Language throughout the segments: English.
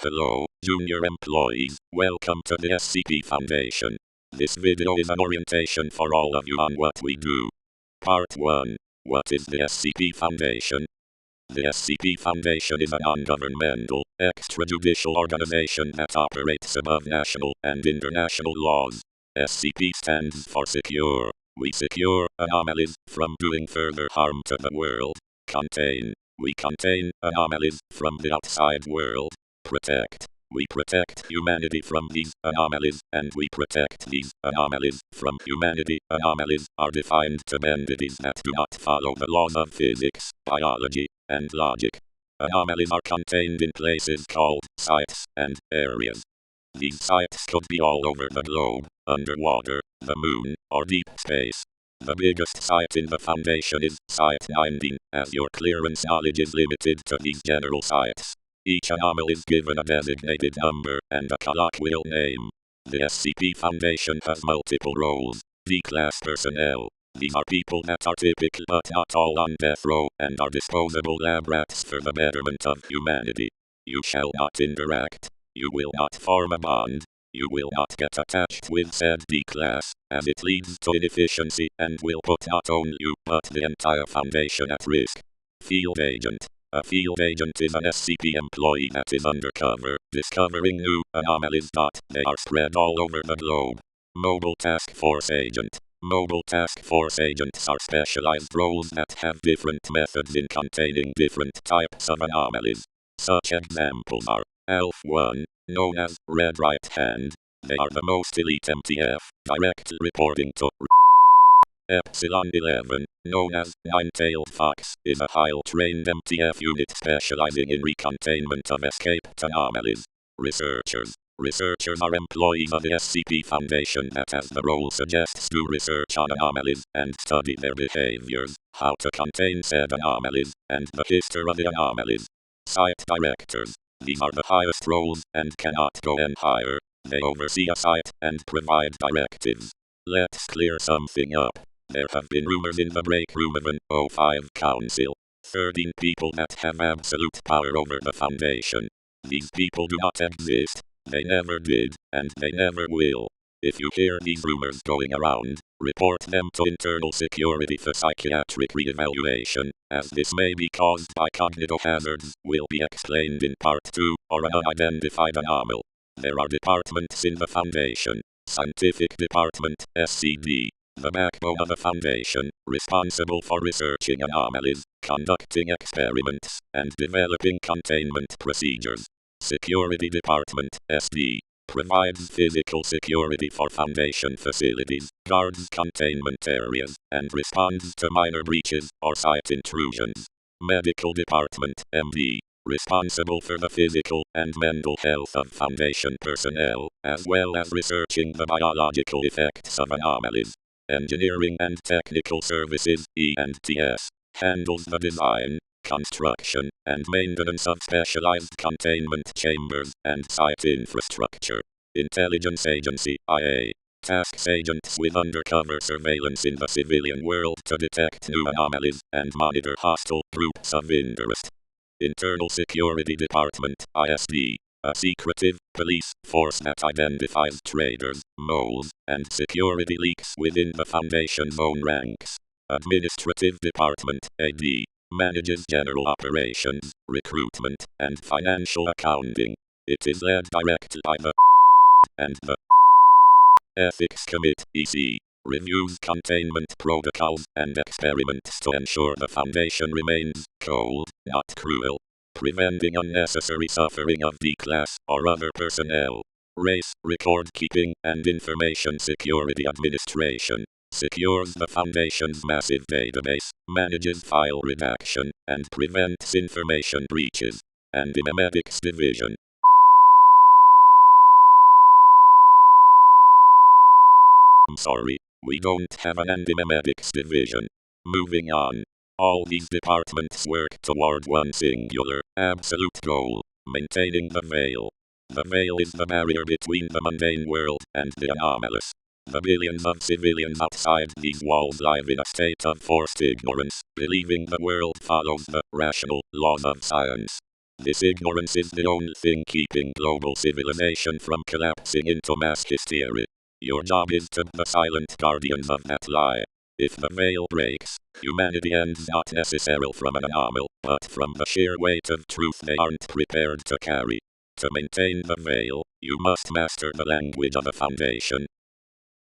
Hello, junior employees, welcome to the SCP Foundation. This video is an orientation for all of you on what we do. Part 1. What is the SCP Foundation? The SCP Foundation is a non-governmental, extrajudicial organization that operates above national and international laws. SCP stands for Secure. We secure anomalies from doing further harm to the world. Contain. We contain anomalies from the outside world. Protect. We protect humanity from these anomalies, and we protect these anomalies from humanity. Anomalies are defined to entities that do not follow the laws of physics, biology, and logic. Anomalies are contained in places called sites and areas. These sites could be all over the globe, underwater, the moon, or deep space. The biggest site in the Foundation is Site 19, as your clearance knowledge is limited to these general sites. Each anomaly is given a designated number and a colloquial name. The SCP Foundation has multiple roles. D-class personnel. These are people that are typical but not all on death row and are disposable lab rats for the betterment of humanity. You shall not interact. You will not form a bond. You will not get attached with said D-class, as it leads to inefficiency and will put not only you but the entire Foundation at risk. Field Agent. A field agent is an SCP employee that is undercover, discovering new anomalies. They are spread all over the globe. Mobile Task Force Agent. Mobile Task Force Agents are specialized roles that have different methods in containing different types of anomalies. Such examples are Alpha 1, known as Red Right Hand. They are the most elite MTF, directly reporting to Epsilon 11, known as Nine-Tailed Fox, is a highly-trained MTF unit specializing in recontainment of escaped anomalies. Researchers. Researchers are employees of the SCP Foundation that, as the role suggests, do research on anomalies and study their behaviors, how to contain said anomalies, and the history of the anomalies. Site Directors. These are the highest roles and cannot go any higher. They oversee a site and provide directives. Let's clear something up. There have been rumors in the break room of an O5 Council. 13 people that have absolute power over the Foundation. These people do not exist. They never did, and they never will. If you hear these rumors going around, report them to Internal Security for psychiatric re-evaluation, as this may be caused by cognitive hazards, will be explained in Part 2, or an unidentified anomaly. There are departments in the Foundation. Scientific Department, SCD. The backbone of the Foundation, responsible for researching anomalies, conducting experiments, and developing containment procedures. Security Department, SD, provides physical security for Foundation facilities, guards containment areas, and responds to minor breaches or site intrusions. Medical Department, MD, responsible for the physical and mental health of Foundation personnel, as well as researching the biological effects of anomalies. Engineering and Technical Services, ENTS, handles the design, construction, and maintenance of specialized containment chambers and site infrastructure. Intelligence Agency, IA, tasks agents with undercover surveillance in the civilian world to detect new anomalies and monitor hostile groups of interest. Internal Security Department, ISD, a secretive police force that identifies traitors, moles, and security leaks within the Foundation's own ranks. Administrative Department, AD, manages general operations, recruitment, and financial accounting. It is led directly by the and the Ethics Committee, EC, reviews containment protocols and experiments to ensure the Foundation remains cold, not cruel, preventing unnecessary suffering of D-class or other personnel. Race, Record Keeping, and Information Security Administration secures the Foundation's massive database, manages file redaction, and prevents information breaches. Antimemetics Division. I'm sorry, we don't have an Antimemetics Division. Moving on. All these departments work toward one singular, absolute goal: maintaining the Veil. The Veil is the barrier between the mundane world and the anomalous. The billions of civilians outside these walls live in a state of forced ignorance, believing the world follows the rational laws of science. This ignorance is the only thing keeping global civilization from collapsing into mass hysteria. Your job is to be the silent guardians of that lie. If the veil breaks, humanity ends not necessarily from an anomaly, but from the sheer weight of truth they aren't prepared to carry. To maintain the veil, you must master the language of the Foundation.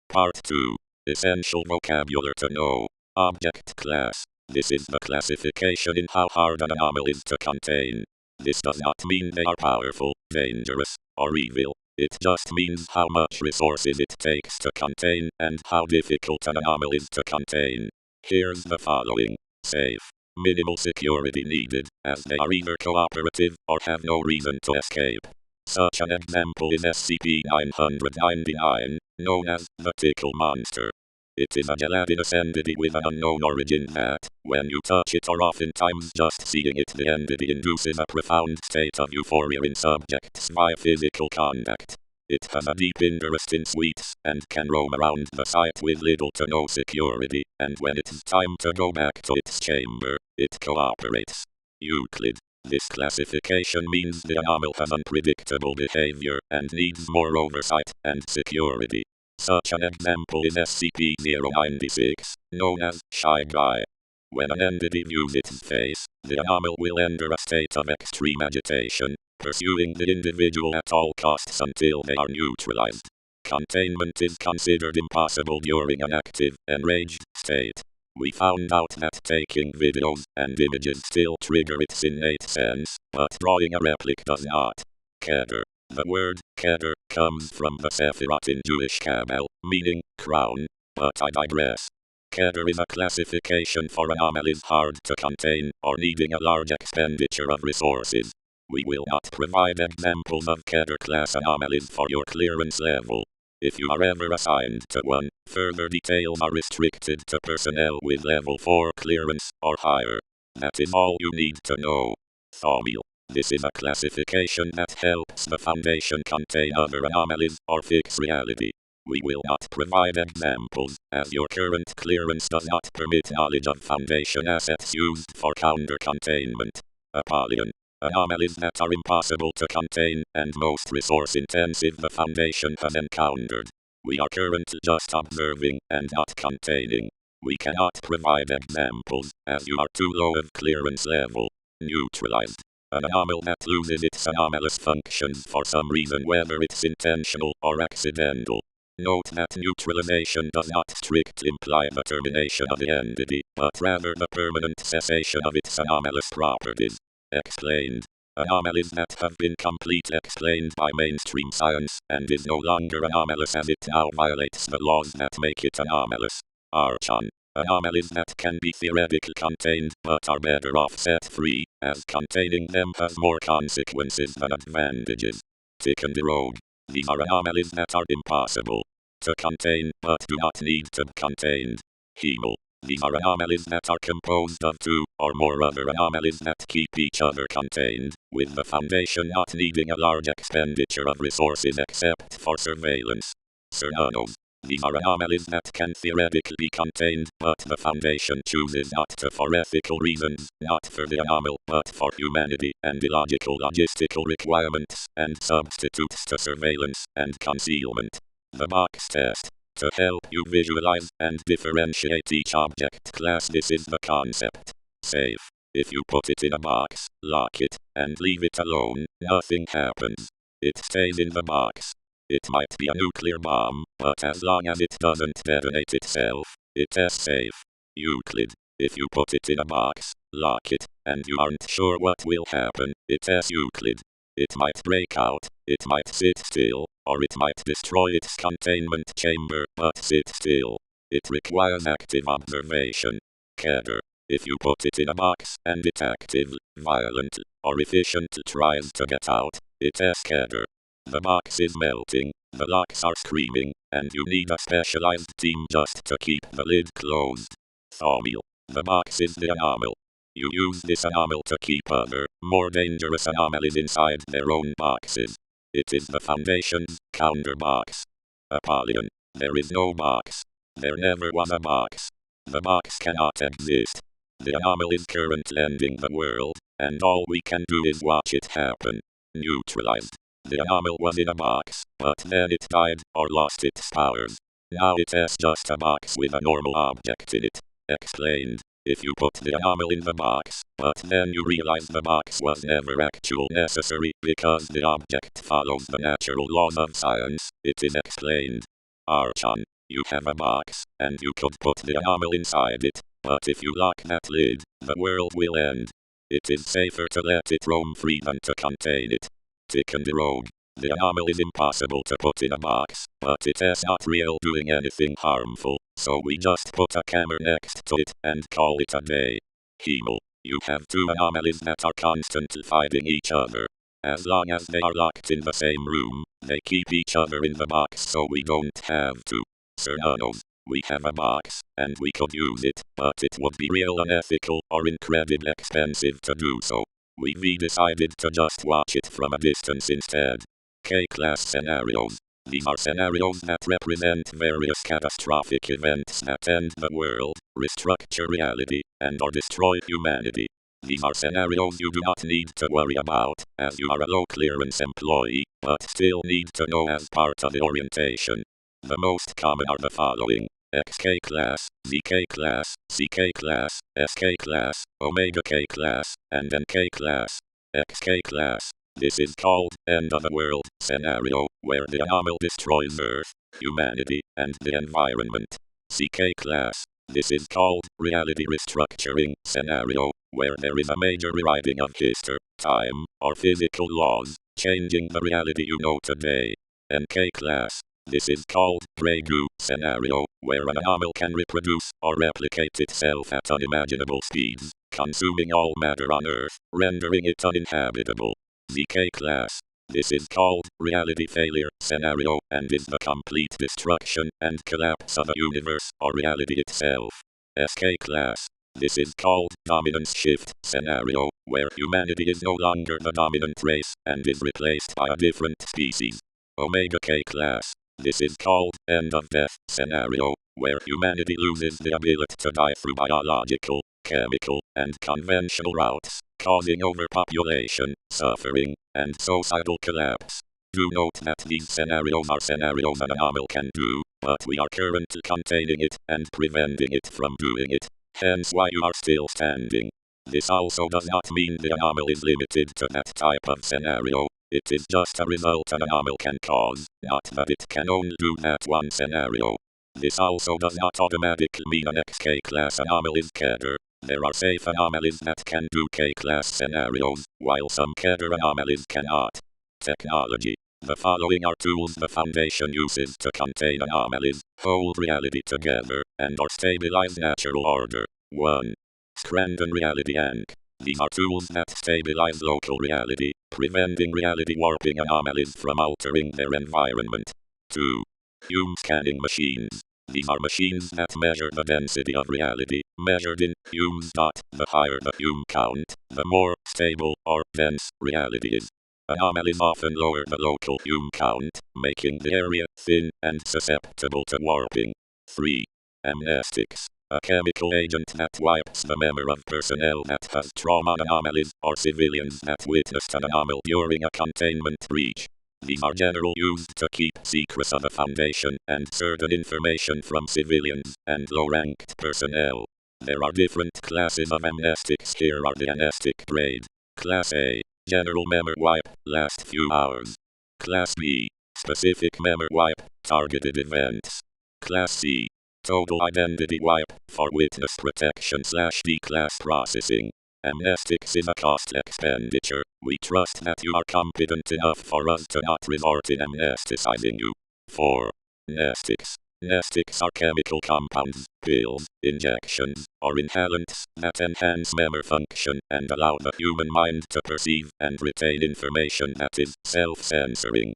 Part 2. Essential vocabulary to know. Object class. This is the classification in how hard an anomaly is to contain. This does not mean they are powerful, dangerous, or evil. It just means how much resources it takes to contain and how difficult an anomaly is to contain. Here's the following. Safe. Minimal security needed, as they are either cooperative or have no reason to escape. Such an example is SCP-999, known as the Tickle monster. It is a gelatinous entity with an unknown origin that, when you touch it or oftentimes just seeing it, the entity induces a profound state of euphoria in subjects via physical contact. It has a deep interest in sweets, and can roam around the site with little to no security, and when it's time to go back to its chamber, it cooperates. Euclid. This classification means the anomaly has unpredictable behavior, and needs more oversight and security. Such an example is SCP-096, known as Shy Guy. When an entity views its face, the anomaly will enter a state of extreme agitation, pursuing the individual at all costs until they are neutralized. Containment is considered impossible during an active, enraged state. We found out that taking videos and images still trigger its innate sense, but drawing a replica does not. Keder. The word Keder comes from the Sephirot in Jewish Kabbalah, meaning crown, but I digress. Keder is a classification for anomalies hard to contain or needing a large expenditure of resources. We will not provide examples of Keder class anomalies for your clearance level. If you are ever assigned to one, further details are restricted to personnel with level 4 clearance or higher. That is all you need to know. Thaumiel. This is a classification that helps the Foundation contain other anomalies or fix reality. We will not provide examples, as your current clearance does not permit knowledge of Foundation assets used for counter-containment. Apollyon. Anomalies that are impossible to contain and most resource-intensive the Foundation has encountered. We are currently just observing and not containing. We cannot provide examples, as you are too low of clearance level. Neutralized. An anomaly that loses its anomalous functions for some reason, whether it's intentional or accidental. Note that neutralization does not strictly imply the termination of the entity, but rather the permanent cessation of its anomalous properties. Explained. Anomalies that have been completely explained by mainstream science, and is no longer anomalous as it now violates the laws that make it anomalous. Archon. Anomalies that can be theoretically contained, but are better off set free, as containing them has more consequences than advantages. Tickle. These are anomalies that are impossible to contain, but do not need to be contained. Hemel. These are anomalies that are composed of two or more other anomalies that keep each other contained, with the Foundation not needing a large expenditure of resources except for surveillance. Cernanos. These are anomalies that can theoretically be contained, but the Foundation chooses not to for ethical reasons, not for the anomaly, but for humanity and illogical logistical requirements, and substitutes to surveillance and concealment. The box test. To help you visualize and differentiate each object class, this is the concept. Safe. If you put it in a box, lock it, and leave it alone, nothing happens. It stays in the box. It might be a nuclear bomb, but as long as it doesn't detonate itself, it's safe. Euclid. If you put it in a box, lock it, and you aren't sure what will happen, it's Euclid. It might break out, it might sit still, or it might destroy its containment chamber, but sit still. It requires active observation. Keder. If you put it in a box, and it active, violent, or efficient tries to get out, it's Keder. The box is melting, the locks are screaming, and you need a specialized team just to keep the lid closed. Thaumiel. The box is the anomaly. You use this anomaly to keep other, more dangerous anomalies inside their own boxes. It is the Foundation's counterbox. Apollyon. There is no box. There never was a box. The box cannot exist. The anomaly is currently ending the world, and all we can do is watch it happen. Neutralized. The anomaly was in a box, but then it died, or lost its powers. Now it is just a box with a normal object in it. Explained. If you put the anomaly in the box, but then you realize the box was never actually necessary because the object follows the natural laws of science, it is explained. Archon, you have a box, and you could put the anomaly inside it, but if you lock that lid, the world will end. It is safer to let it roam free than to contain it. Tickle the rogue. The anomaly is impossible to put in a box, but it is not real doing anything harmful, so we just put a camera next to it and call it a day. Himmel, you have two anomalies that are constantly fighting each other. As long as they are locked in the same room, they keep each other in the box so we don't have to. Cernanos, we have a box, and we could use it, but it would be real unethical or incredibly expensive to do so. We decided to just watch it from a distance instead. K-class scenarios. These are scenarios that represent various catastrophic events that end the world, restructure reality, and or destroy humanity. These are scenarios you do not need to worry about, as you are a low clearance employee, but still need to know as part of the orientation. The most common are the following: XK class, ZK class, CK class, SK class, Omega K class, and NK class. XK class. This is called End of the World scenario, where the anomaly destroys Earth, humanity, and the environment. CK class. This is called Reality Restructuring scenario, where there is a major rewriting of history, time, or physical laws, changing the reality you know today. NK class. This is called Grey Goo scenario, where an anomaly can reproduce or replicate itself at unimaginable speeds, consuming all matter on Earth, rendering it uninhabitable. ZK class. This is called Reality Failure scenario, and is the complete destruction and collapse of a universe or reality itself. SK class. This is called Dominance Shift scenario, where humanity is no longer the dominant race, and is replaced by a different species. Omega K class. This is called End of Death scenario, where humanity loses the ability to die through biological, chemical, and conventional routes, causing overpopulation, suffering, and societal collapse. Do note that these scenarios are scenarios an anomaly can do, but we are currently containing it and preventing it from doing it, hence why you are still standing. This also does not mean the anomaly is limited to that type of scenario. It is just a result an anomaly can cause, not that it can only do that one scenario. This also does not automatically mean an XK class anomaly is Kedr. There are safe anomalies that can do K-class scenarios, while some Kedr anomalies cannot. Technology. The following are tools the Foundation uses to contain anomalies, hold reality together, and or stabilize natural order. 1. Scranton Reality Ank. These are tools that stabilize local reality, preventing reality warping anomalies from altering their environment. 2. Hume Scanning Machines. These are machines that measure the density of reality, measured in Humes. The higher the Hume count, the more stable or dense reality is. Anomalies often lower the local Hume count, making the area thin and susceptible to warping. 3. Amnestics. A chemical agent that wipes the memory of personnel that has trauma anomalies or civilians that witnessed an anomaly during a containment breach. These are generally used to keep secrets of the Foundation and certain information from civilians and low-ranked personnel. There are different classes of amnestics. Here are the amnestic grade. Class A. General memory wipe, last few hours. Class B. Specific memory wipe, targeted events. Class C. Total identity wipe, for witness protection / D-class processing. Amnestics is a cost expenditure. We trust that you are competent enough for us to not resort in amnesticizing you. 4. Nestics. Nestics are chemical compounds, pills, injections, or inhalants that enhance memory function and allow the human mind to perceive and retain information that is self-censoring.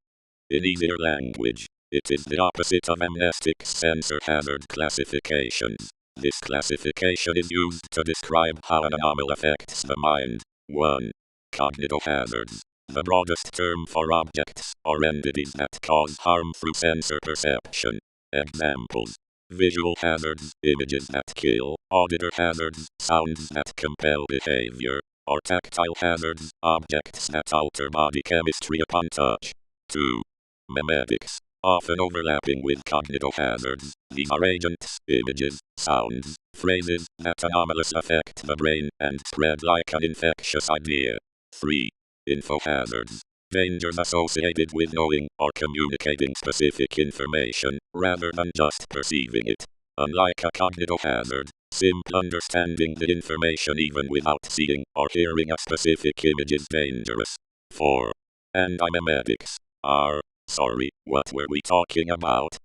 In easier language, it is the opposite of amnestics sensor hazard classifications. This classification is used to describe how an anomaly affects the mind. 1. Cognitive hazards. The broadest term for objects or entities that cause harm through sensor perception. Examples: visual hazards, images that kill; auditor hazards, sounds that compel behavior; or tactile hazards, objects that alter body chemistry upon touch. 2. Memetics. Often overlapping with cognitive hazards, these are agents, images, sounds, phrases that anomalous affect the brain and spread like an infectious idea. 3. Info hazards. Dangers associated with knowing or communicating specific information, rather than just perceiving it. Unlike a cognitive hazard, simple understanding the information even without seeing or hearing a specific image is dangerous. 4. Antimemetics. Sorry, what were we talking about?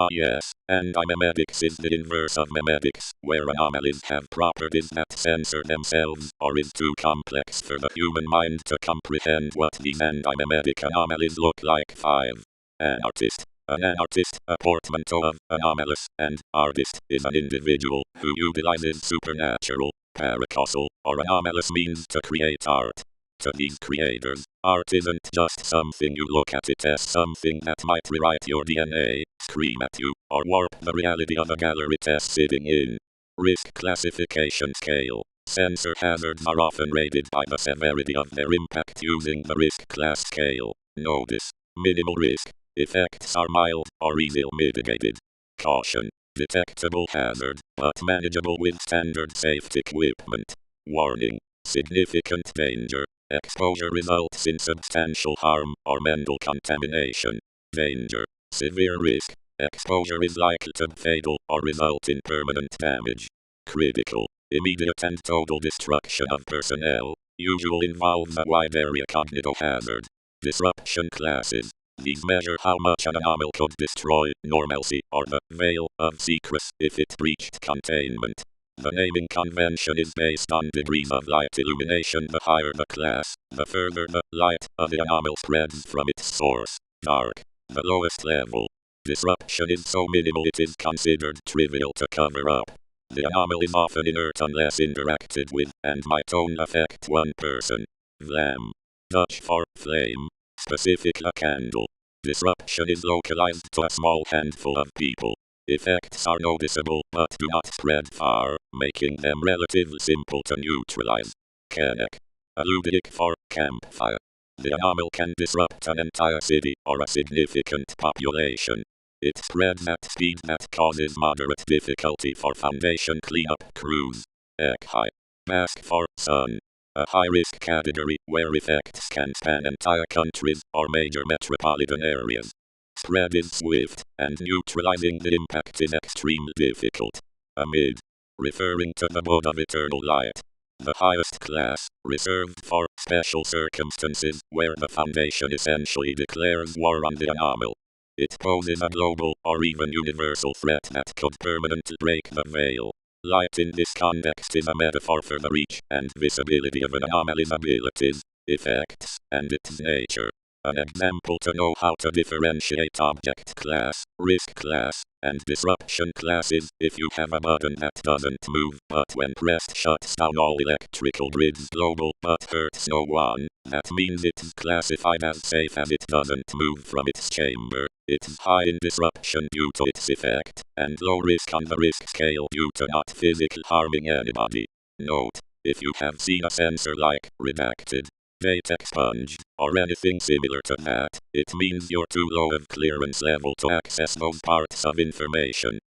Yes, antimemetics is the inverse of memetics, where anomalies have properties that censor themselves or is too complex for the human mind to comprehend what these antimemetic anomalies look like. 5. Anartist. An anartist, a portmanteau of anomalous and artist, is an individual who utilizes supernatural, paracausal, or anomalous means to create art. To these creators, art isn't just something you look at, it as something that might rewrite your DNA, scream at you, or warp the reality of a gallery test sitting in. Risk classification scale. Sensor hazards are often rated by the severity of their impact using the risk class scale. Notice: minimal risk. Effects are mild or easily mitigated. Caution: detectable hazard, but manageable with standard safety equipment. Warning: significant danger. Exposure results in substantial harm or mental contamination. Danger: severe risk. Exposure is likely to be fatal or result in permanent damage. Critical: immediate and total destruction of personnel. Usually involves a wide area cognitive hazard. Disruption classes. These measure how much an anomaly could destroy normalcy or the veil of secrecy if it breached containment. The naming convention is based on degrees of light illumination. The higher the class, the further the light of the anomaly spreads from its source. Dark. The lowest level. Disruption is so minimal it is considered trivial to cover up. The anomaly is often inert unless interacted with, and might only affect one person. Vlam. Dutch for flame. Specific a candle. Disruption is localized to a small handful of people. Effects are noticeable but do not spread far, making them relatively simple to neutralize. Kennek. Alludic for campfire. The anomaly can disrupt an entire city or a significant population. It spreads at speed that causes moderate difficulty for Foundation cleanup crews. Ekhai. Mask for sun. A high-risk category where effects can span entire countries or major metropolitan areas. Spread is swift, and neutralizing the impact is extremely difficult. Amid. Referring to the mode of eternal light. The highest class, reserved for special circumstances where the Foundation essentially declares war on the anomaly. It poses a global or even universal threat that could permanently break the veil. Light in this context is a metaphor for the reach and visibility of an anomaly's abilities, effects, and its nature. An example to know how to differentiate object class, risk class, and disruption classes. If you have a button that doesn't move but when pressed shuts down all electrical grids global but hurts no one, that means it is classified as safe as it doesn't move from its chamber. It is high in disruption due to its effect, and low risk on the risk scale due to not physically harming anybody. Note: if you have seen a sensor like redacted, data expunged, or anything similar to that, it means you're too low of clearance level to access those parts of information.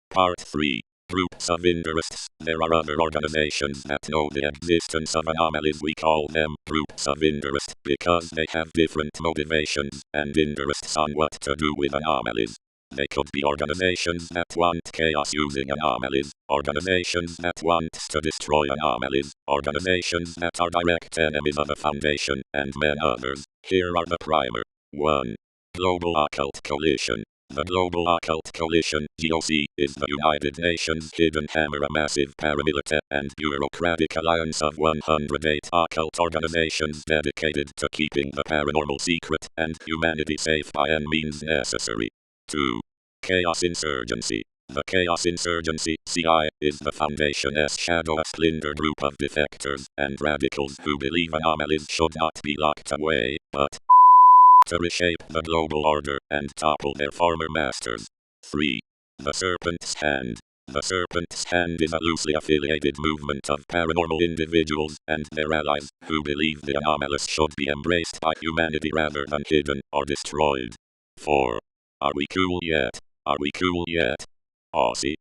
Part 3. Groups of interests. There are other organizations that know the existence of anomalies. We call them groups of interest because they have different motivations and interests on what to do with anomalies. They could be organizations that want chaos using anomalies, organizations that want to destroy anomalies, organizations that are direct enemies of the Foundation, and many others. Here are the primer. 1. Global Occult Coalition. The Global Occult Coalition, AWCY, is the United Nations hidden hammer, a massive paramilitary and bureaucratic alliance of 108 occult organizations dedicated to keeping the paranormal secret and humanity safe by any means necessary. 2. Chaos Insurgency. The Chaos Insurgency, CI, is the Foundation's shadow, a splinter group of defectors and radicals who believe anomalies should not be locked away, but to reshape the global order and topple their former masters. 3. The Serpent's Hand. The Serpent's Hand is a loosely affiliated movement of paranormal individuals and their allies who believe the anomalous should be embraced by humanity rather than hidden or destroyed. 4. Are we cool yet? Are we cool yet? AWCY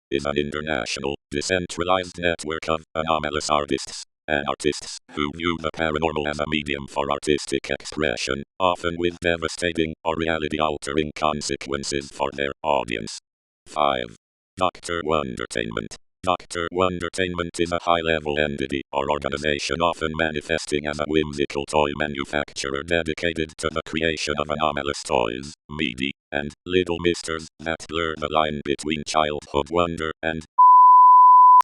is an international, decentralized network of anomalous artists and artists who view the paranormal as a medium for artistic expression, often with devastating or reality-altering consequences for their audience. 5. Dr. Wondertainment. Dr. Wondertainment is a high-level entity or organization often manifesting as a whimsical toy manufacturer dedicated to the creation of anomalous toys, meaty, and little misters that blur the line between childhood wonder and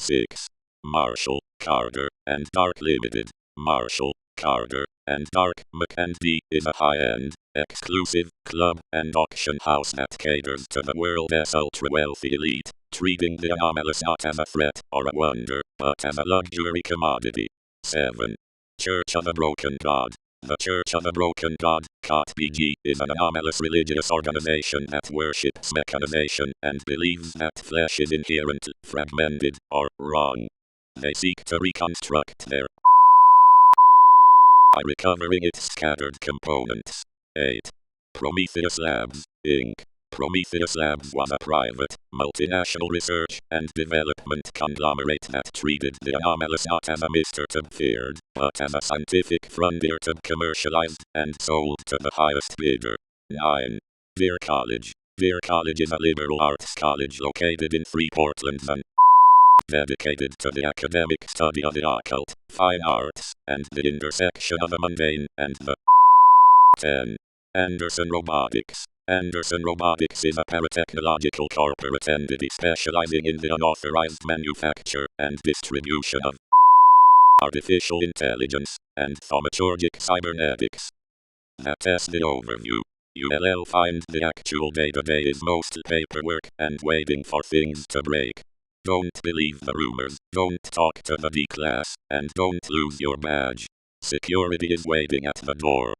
6. Marshall, Carter, and Dark Limited. Marshall, Carter, and Dark McD is a high-end, exclusive club and auction house that caters to the world's ultra-wealthy elite, treating the anomalous not as a threat or a wonder, but as a luxury commodity. 7. Church of the Broken God. The Church of the Broken God, (COTBG), is an anomalous religious organization that worships mechanization and believes that flesh is inherently fragmented or wrong. They seek to reconstruct their by recovering its scattered components. 8. Prometheus Labs, Inc. Prometheus Labs was a private, multinational research and development conglomerate that treated the anomalous not as a mystery to be feared, but as a scientific frontier to be commercialized and sold to the highest bidder. 9. Deer College. Deer College is a liberal arts college located in Freeport, London, dedicated to the academic study of the occult, fine arts, and the intersection of the mundane and the 10. Anderson Robotics. Anderson Robotics is a paratechnological corporate entity specializing in the unauthorized manufacture and distribution of artificial intelligence and thaumaturgic cybernetics. That's the overview. You'll find the actual day-to-day is mostly paperwork and waiting for things to break. Don't believe the rumors, don't talk to the D-Class, and don't lose your badge. Security is waiting at the door.